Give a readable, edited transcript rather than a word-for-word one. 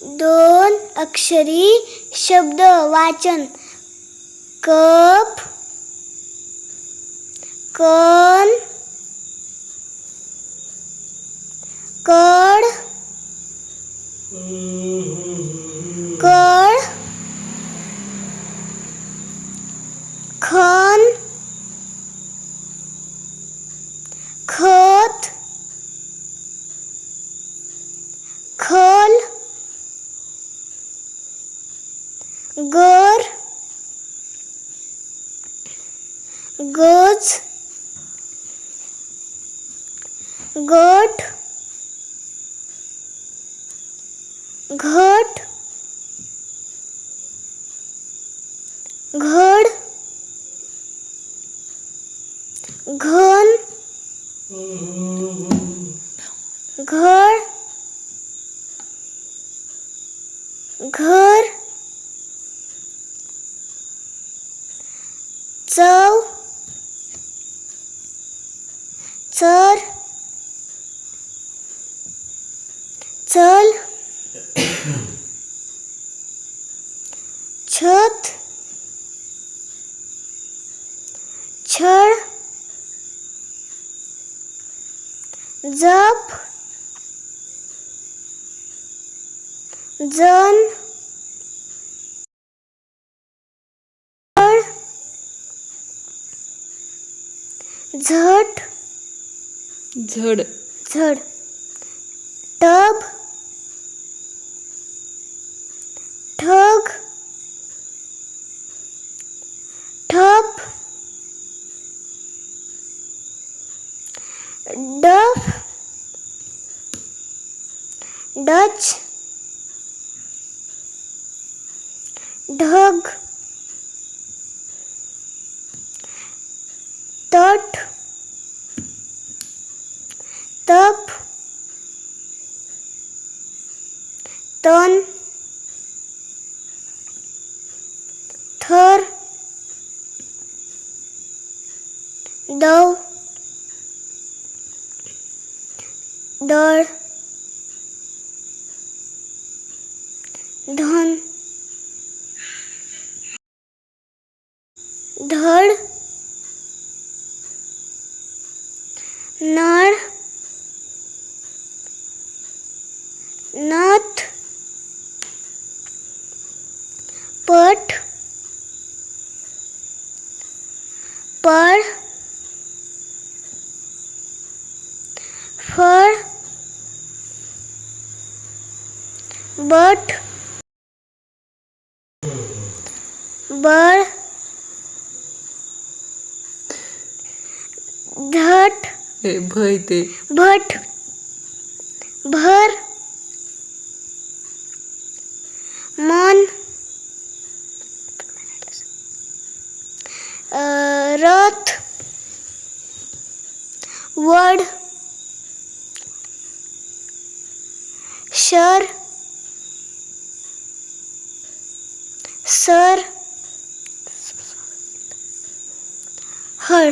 दोन अक्षरी शब्द वाचन कप कण कड कळ खण खत खल गर गज गट घट घड घन घर घर चव चर चल छत छळ जप जन झट झड झड टब ठग ठप डफ डच ढग तट तप तन थर दव दळ धन धड नळ नथ पट पळ फळ बट बळ धट हे भय ते भट भर मन रथ वड शर सर हळ